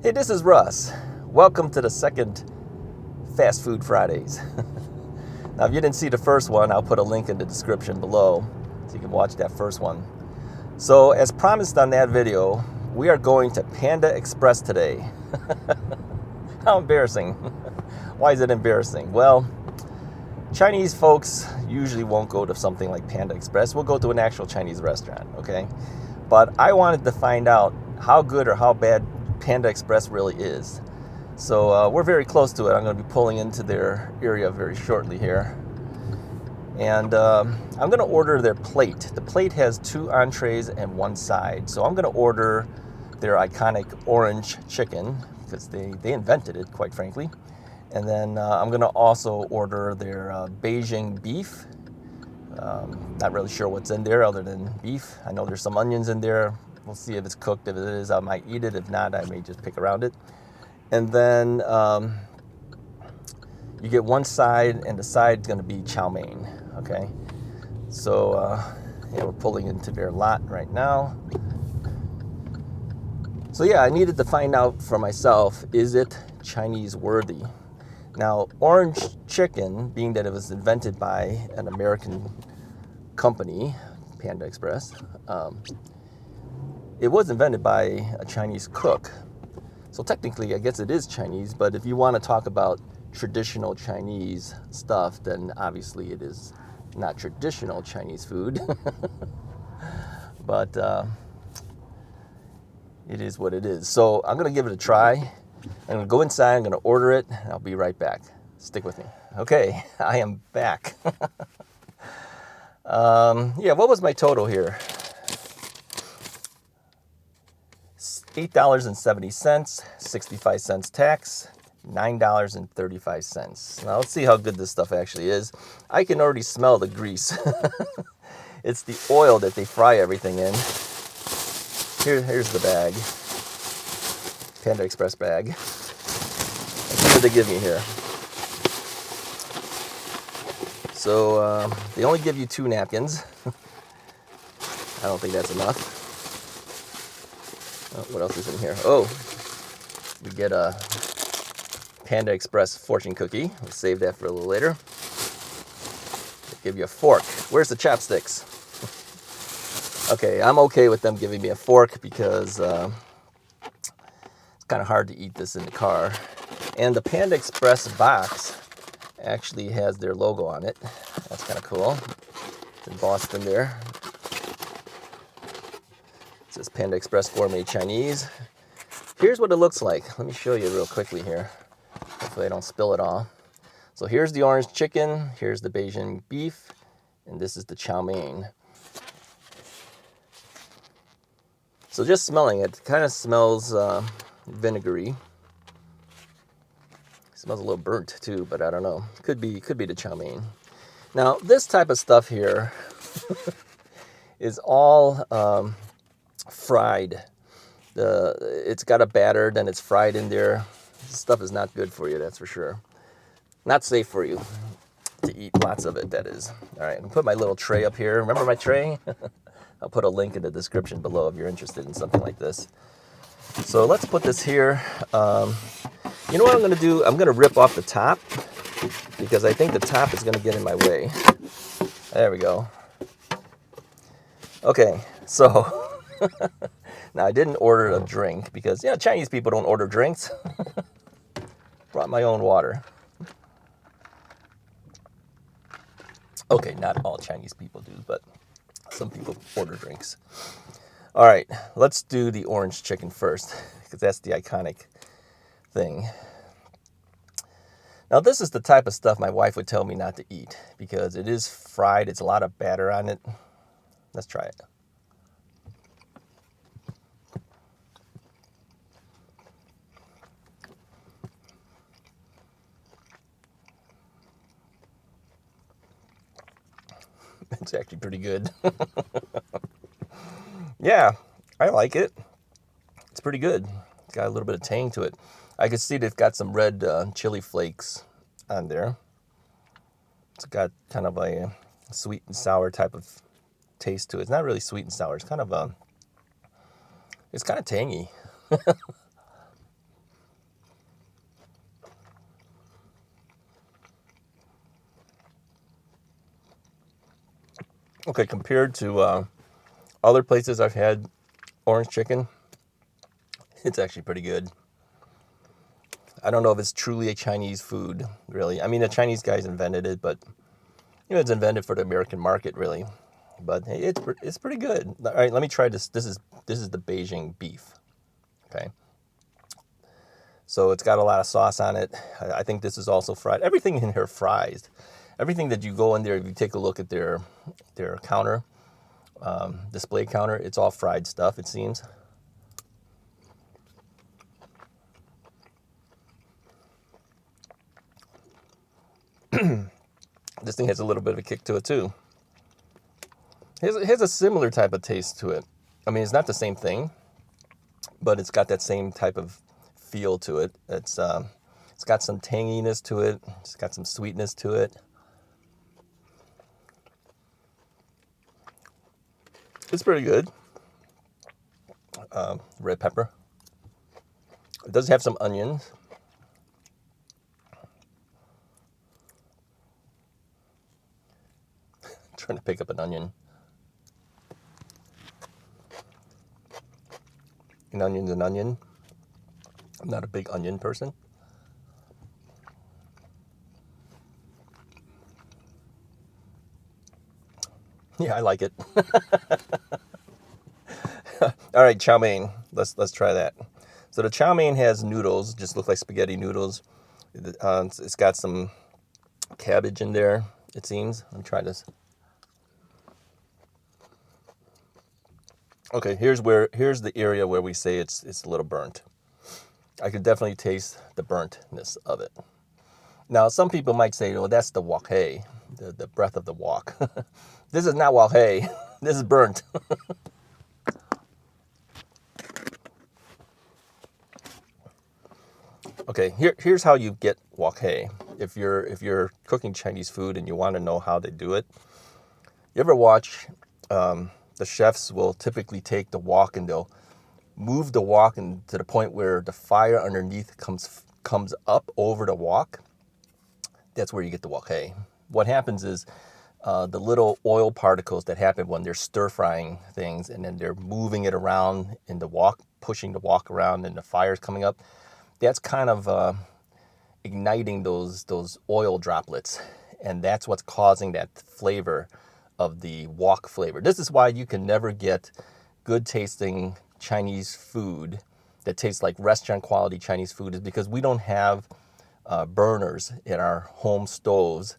Hey, this is Russ. Welcome to the second Fast Food Fridays. Now, if you didn't see the first one, I'll put a link in the description below so you can watch that first one. So, as promised on that video, we are going to Panda Express today. How embarrassing. Why is it embarrassing? Well, Chinese folks usually won't go to something like Panda Express. We'll go to an actual Chinese restaurant, okay? But I wanted to find out how good or how bad Panda Express really is. So we're very close to it. I'm going to be pulling into their area very shortly here. And I'm going to order their plate. The plate has 2 entrees and 1 side. So I'm going to order their iconic orange chicken because they invented it, quite frankly. And then I'm going to also order their Beijing Beef. Not really sure what's in there other than beef. I know there's some onions in there. We'll see if it's cooked. If it is, I might eat it. If not, I may just pick around it. And then you get 1 side, and the side's going to be Chow Mein. Okay. So yeah, we're pulling into their lot right now. So yeah, I needed to find out for myself, is it Chinese worthy? Now, orange chicken, being that it was invented by an American company, Panda Express, it was invented by a Chinese cook. So technically, I guess it is Chinese, but if you want to talk about traditional Chinese stuff, then obviously it is not traditional Chinese food. But it is what it is. So I'm going to give it a try. I'm going to go inside, I'm going to order it, and I'll be right back. Stick with me. Okay, I am back. Yeah, what was my total here? $8.70, 65 cents tax, $9.35. Now let's see how good this stuff actually is. I can already smell the grease. It's the oil that they fry everything in. Here's the bag. Panda Express bag. Let's see what they give me here. So they only give you 2 napkins. I don't think that's enough. Oh, what else is in here? Oh, we get a Panda Express fortune cookie. We'll save that for a little later. They give you a fork. Where's the chopsticks? Okay, I'm okay with them giving me a fork because it's kind of hard to eat this in the car. And the Panda Express box actually has their logo on it. That's kind of cool. It's in Boston there. It says Panda Express Gourmet Chinese. Here's what it looks like. Let me show you real quickly here. Hopefully I don't spill it all. So here's the orange chicken. Here's the Beijing beef. And this is the Chow Mein. So just smelling it, kind of smells vinegary. It smells a little burnt too, but I don't know. Could be the Chow Mein. Now this type of stuff here is all fried. It's got a batter, then it's fried in there. This stuff is not good for you, that's for sure. Not safe for you to eat lots of it, that is. All right, I'm gonna put my little tray up here. Remember my tray? I'll put a link in the description below if you're interested in something like this. So let's put this here. You know what I'm gonna do? I'm gonna rip off the top because I think the top is gonna get in my way. There we go. Okay, so now I didn't order a drink because, you know, Chinese people don't order drinks. Brought my own water. Okay, not all Chinese people do, but some people order drinks. All right, let's do the orange chicken first because that's the iconic thing. Now, this is the type of stuff my wife would tell me not to eat because it is fried. It's a lot of batter on it. Let's try it. It's actually pretty good. Yeah, I like it. It's pretty good. It's got a little bit of tang to it. I can see they've got some red chili flakes on there. It's got kind of a sweet and sour type of taste to it. It's not really sweet and sour. It's kind of tangy. Okay, compared to other places I've had orange chicken, it's actually pretty good. I don't know if it's truly a Chinese food, really. I mean, the Chinese guys invented it, but it's invented for the American market, really. But hey, it's pretty good. All right, let me try this. This is the Beijing beef. Okay. So it's got a lot of sauce on it. I think this is also fried. Everything in here fries. Everything that you go in there, if you take a look at their counter, display counter, it's all fried stuff, it seems. This thing has a little bit of a kick to it too. It has a similar type of taste to it. I mean, it's not the same thing, but it's got that same type of feel to it. It's got some tanginess to it. It's got some sweetness to it. It's pretty good. Red pepper. It does have some onions. Trying to pick up an onion. An onion's an onion. I'm not a big onion person. Yeah, I like it. All right, chow mein. Let's try that. So the chow mein has noodles, just look like spaghetti noodles. It's got some cabbage in there, it seems. Let me try this. Okay, here's the area where we say it's a little burnt. I could definitely taste the burntness of it. Now, some people might say, "Oh, that's the wok hei, the breath of the wok." This is not wok hei. This is burnt. Okay, here's how you get wok hei. If you're cooking Chinese food and you want to know how they do it, you ever watch? The chefs will typically take the wok and they'll move the wok to the point where the fire underneath comes up over the wok. That's where you get the wok hei. What happens is the little oil particles that happen when they're stir frying things and then they're moving it around in the wok, pushing the wok around and the fire's coming up. That's kind of igniting those oil droplets, and that's what's causing that flavor of the wok flavor. This is why you can never get good tasting Chinese food that tastes like restaurant quality Chinese food, is because we don't have burners in our home stoves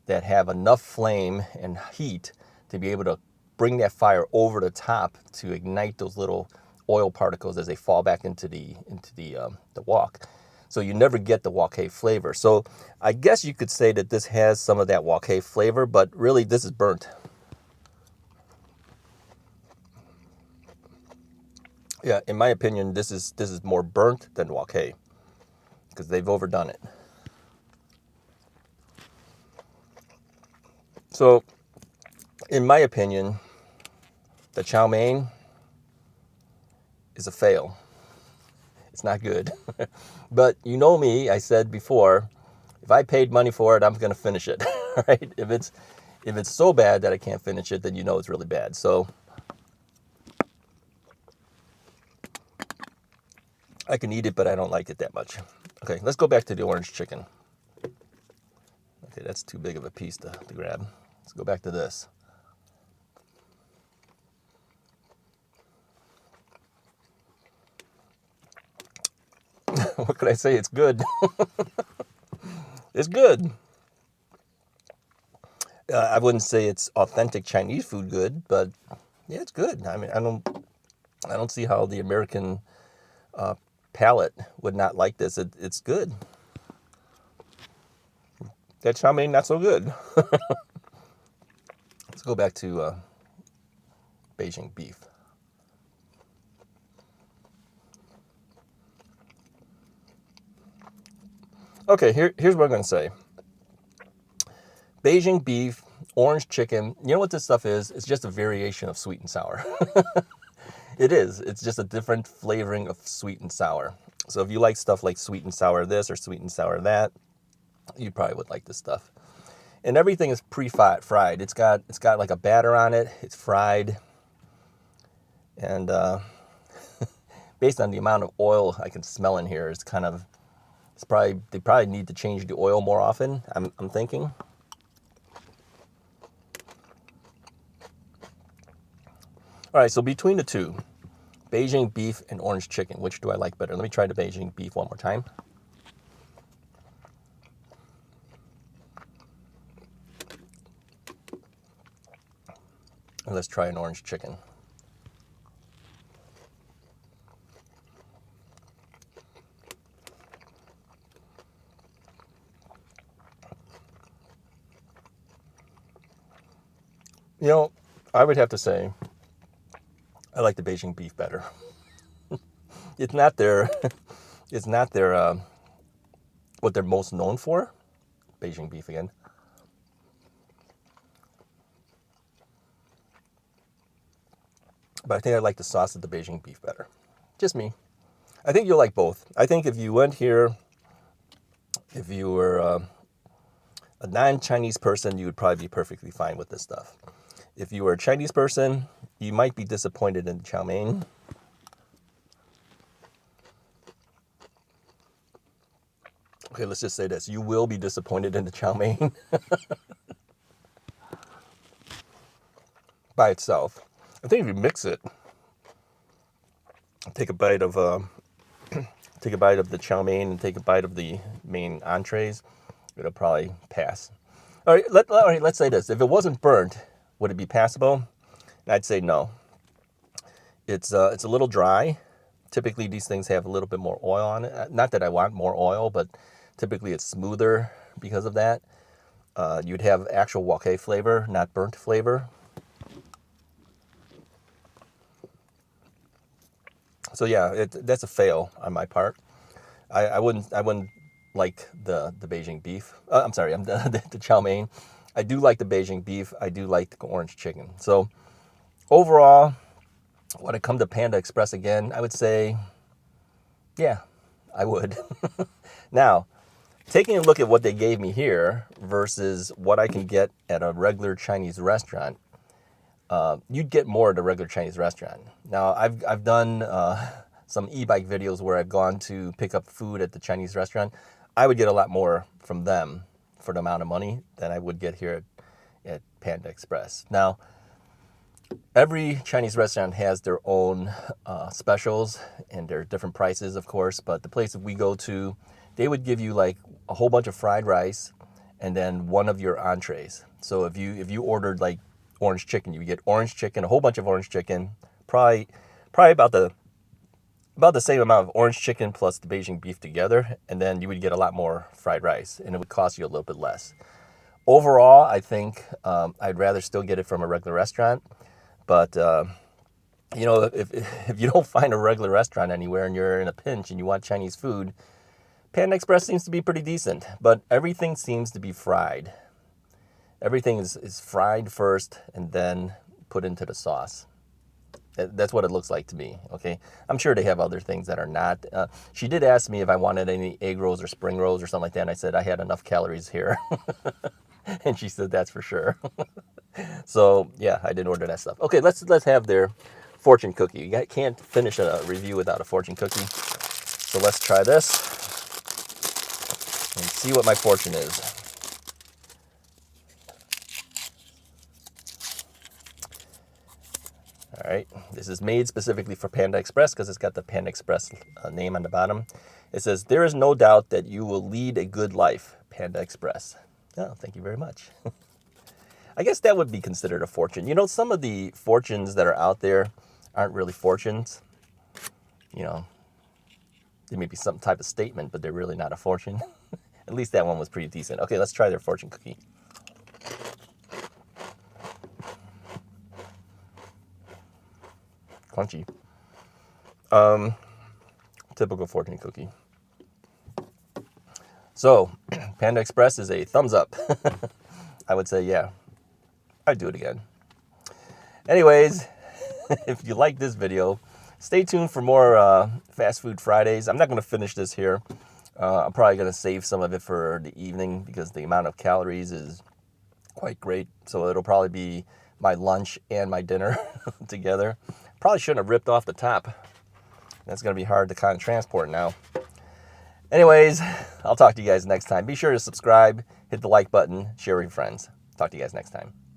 that have enough flame and heat to be able to bring that fire over the top to ignite those little oil particles as they fall back into the wok. So you never get the wok hei flavor. So I guess you could say that this has some of that wok hei flavor, but really this is burnt. Yeah, in my opinion, this is more burnt than wok hei because they've overdone it. So, in my opinion, the chow mein is a fail. It's not good. But you know me, I said before, if I paid money for it, I'm going to finish it. Right? If it's so bad that I can't finish it, then you know it's really bad. So I can eat it, but I don't like it that much. Okay, let's go back to the orange chicken. Okay, that's too big of a piece to grab. Let's go back to this. What could I say? It's good. It's good. I wouldn't say it's authentic Chinese food good, but yeah, it's good. I mean, I don't see how the American palate would not like this. It's good. That chow mein not so good. Let's go back to Beijing beef. Okay, here's what I'm going to say. Beijing beef, orange chicken. You know what this stuff is? It's just a variation of sweet and sour. It is. It's just a different flavoring of sweet and sour. So if you like stuff like sweet and sour this or sweet and sour that, you probably would like this stuff. And everything is pre-fried. It's got like a batter on it. It's fried. And based on the amount of oil I can smell in here, they probably need to change the oil more often, I'm thinking. All right, so between the two, Beijing beef and orange chicken, which do I like better? Let me try the Beijing beef one more time. And let's try an orange chicken. You know, I would have to say I like the Beijing beef better. It's not their what they're most known for. Beijing beef again. But I think I like the sauce of the Beijing beef better. Just me. I think you'll like both. I think if you went here, if you were a non-Chinese person, you would probably be perfectly fine with this stuff. If you were a Chinese person, you might be disappointed in Chow Mein. Okay, let's just say this. You will be disappointed in the Chow Mein by itself. I think if you mix it, take a bite of the Chow Mein and take a bite of the main entrees, it'll probably pass. All right, let's say this. If it wasn't burnt, would it be passable? I'd say no. It's a little dry. Typically, these things have a little bit more oil on it. Not that I want more oil, but typically it's smoother because of that. You'd have actual wok flavor, not burnt flavor. So yeah, that's a fail on my part. I wouldn't like the Beijing beef. I'm sorry, the Chow Mein. I do like the Beijing beef. I do like the orange chicken. So overall, when it comes to Panda Express again, I would say, yeah, I would. Now, taking a look at what they gave me here versus what I can get at a regular Chinese restaurant, you'd get more at a regular Chinese restaurant. Now, I've done some e-bike videos where I've gone to pick up food at the Chinese restaurant. I would get a lot more from them for the amount of money than I would get here at Panda Express. Now, every Chinese restaurant has their own specials and their different prices, of course, but the place that we go to, they would give you like a whole bunch of fried rice and then one of your entrees. So if you ordered like orange chicken, you would get orange chicken, a whole bunch of orange chicken, probably about the same amount of orange chicken plus the Beijing beef together, and then you would get a lot more fried rice, and it would cost you a little bit less. Overall, I think I'd rather still get it from a regular restaurant, but you know, if you don't find a regular restaurant anywhere and you're in a pinch and you want Chinese food, Panda Express seems to be pretty decent, but everything seems to be fried. Everything is fried first and then put into the sauce. That's what it looks like to me, okay? I'm sure they have other things that are not. She did ask me if I wanted any egg rolls or spring rolls or something like that, and I said I had enough calories here. And she said that's for sure. So, yeah, I didn't order that stuff. Okay, let's have their fortune cookie. You can't finish a review without a fortune cookie. So let's try this and see what my fortune is. All right, this is made specifically for Panda Express because it's got the Panda Express name on the bottom. It says, "There is no doubt that you will lead a good life, Panda Express." Oh, thank you very much. I guess that would be considered a fortune. You know, some of the fortunes that are out there aren't really fortunes. You know, they may be some type of statement, but they're really not a fortune. At least that one was pretty decent. Okay, let's try their fortune cookie. Crunchy. Typical fortune cookie. So, Panda Express is a thumbs up. I would say, yeah, I'd do it again. Anyways, if you like this video, stay tuned for more Fast Food Fridays. I'm not going to finish this here. I'm probably going to save some of it for the evening because the amount of calories is quite great. So it'll probably be my lunch and my dinner together. Probably shouldn't have ripped off the top. That's going to be hard to kind of transport now. Anyways, I'll talk to you guys next time. Be sure to subscribe, hit the like button, share with your friends. Talk to you guys next time.